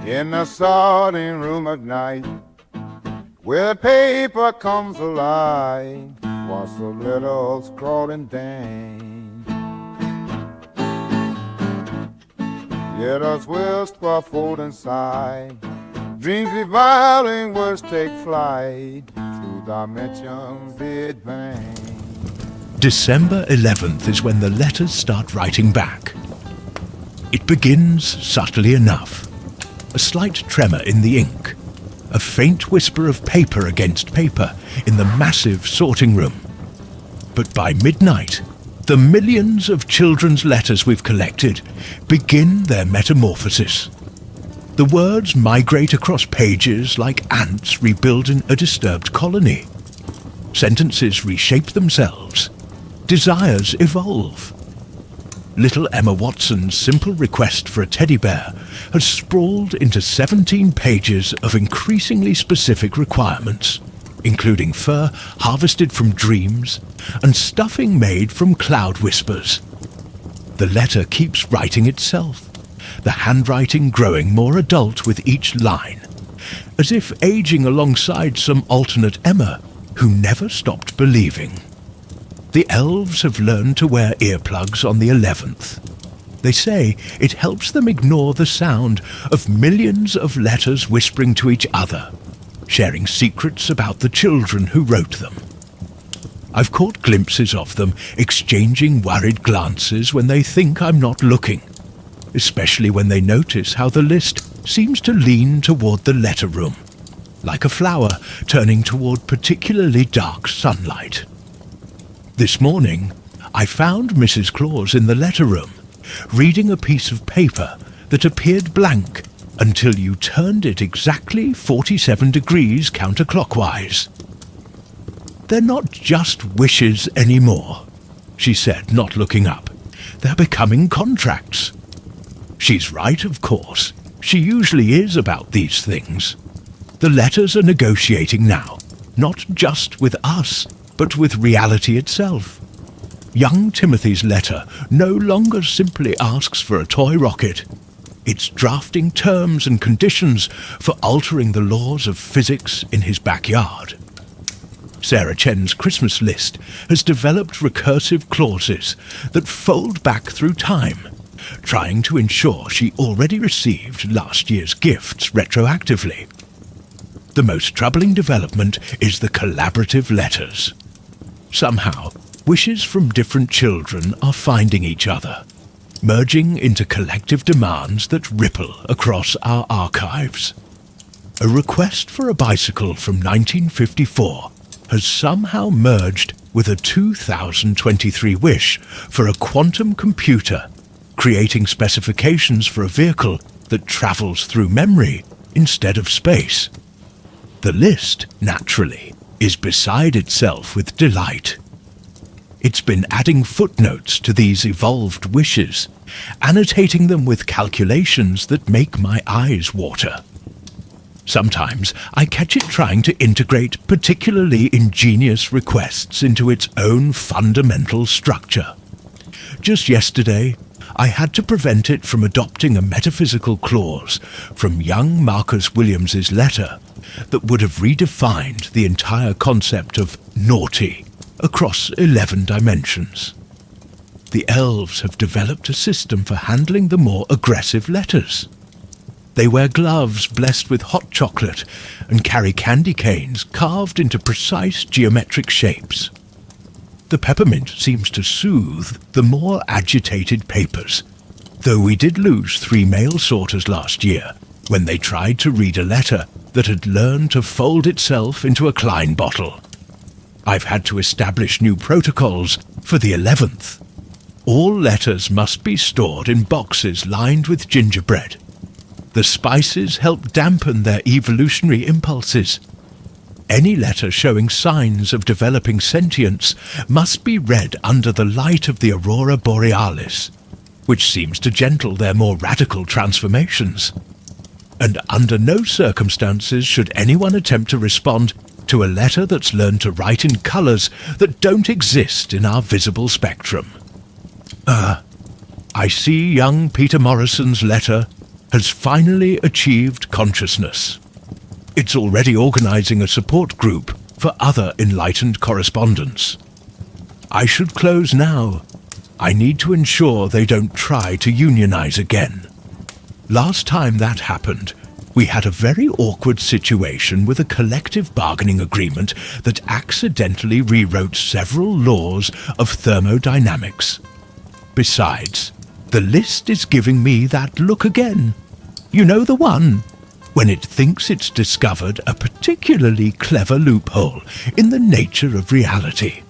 in the sorting room at night, where paper comes alive, was a little scrawling dame. Yet us whisper fold inside, dreams reviling words take flight, through dimensions bid bang. December 11th is when the letters start writing back. It begins subtly enough. A slight tremor in the ink, a faint whisper of paper against paper in the massive sorting room. But by midnight, the millions of children's letters we've collected begin their metamorphosis. The words migrate across pages like ants rebuilding a disturbed colony. Sentences reshape themselves. Desires evolve. Little Emma Watson's simple request for a teddy bear has sprawled into 17 pages of increasingly specific requirements, including fur harvested from dreams and stuffing made from cloud whispers. The letter keeps writing itself, the handwriting growing more adult with each line, as if aging alongside some alternate Emma who never stopped believing. The elves have learned to wear earplugs on the 11th. They say it helps them ignore the sound of millions of letters whispering to each other, sharing secrets about the children who wrote them. I've caught glimpses of them exchanging worried glances when they think I'm not looking, especially when they notice how the list seems to lean toward the letter room, like a flower turning toward particularly dark sunlight. This morning, I found Mrs. Claus in the letter room, reading a piece of paper that appeared blank until you turned it exactly 47 degrees counterclockwise. "They're not just wishes anymore," she said, not looking up. "They're becoming contracts." She's right, of course. She usually is about these things. The letters are negotiating now, not just with us, but with reality itself. Young Timothy's letter no longer simply asks for a toy rocket. It's drafting terms and conditions for altering the laws of physics in his backyard. Sarah Chen's Christmas list has developed recursive clauses that fold back through time, trying to ensure she already received last year's gifts retroactively. The most troubling development is the collaborative letters. Somehow, wishes from different children are finding each other, merging into collective demands that ripple across our archives. A request for a bicycle from 1954 has somehow merged with a 2023 wish for a quantum computer, creating specifications for a vehicle that travels through memory instead of space. The list, naturally, is beside itself with delight. It's been adding footnotes to these evolved wishes, annotating them with calculations that make my eyes water. Sometimes I catch it trying to integrate particularly ingenious requests into its own fundamental structure. Just yesterday, I had to prevent it from adopting a metaphysical clause from young Marcus Williams's letter that would have redefined the entire concept of naughty across 11 dimensions. The elves have developed a system for handling the more aggressive letters. They wear gloves blessed with hot chocolate and carry candy canes carved into precise geometric shapes. The peppermint seems to soothe the more agitated papers, though we did lose 3 mail sorters last year when they tried to read a letter that had learned to fold itself into a Klein bottle. I've had to establish new protocols for the 11th. All letters must be stored in boxes lined with gingerbread. The spices help dampen their evolutionary impulses. Any letter showing signs of developing sentience must be read under the light of the aurora borealis, which seems to gentle their more radical transformations. And under no circumstances should anyone attempt to respond to a letter that's learned to write in colours that don't exist in our visible spectrum. I see young Peter Morrison's letter has finally achieved consciousness. It's already organizing a support group for other enlightened correspondents. I should close now. I need to ensure they don't try to unionize again. Last time that happened, we had a very awkward situation with a collective bargaining agreement that accidentally rewrote several laws of thermodynamics. Besides, the list is giving me that look again. You know the one? When it thinks it's discovered a particularly clever loophole in the nature of reality.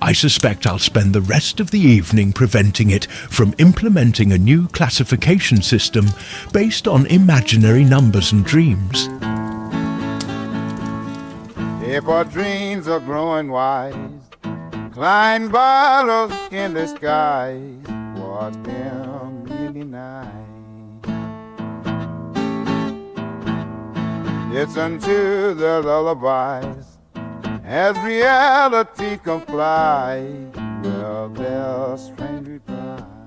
I suspect I'll spend the rest of the evening preventing it from implementing a new classification system based on imaginary numbers and dreams. If our dreams are growing wise, climb bottles in the skies, watch them really nice. Listen to the lullabies as reality complies, well, they'll strangely cry.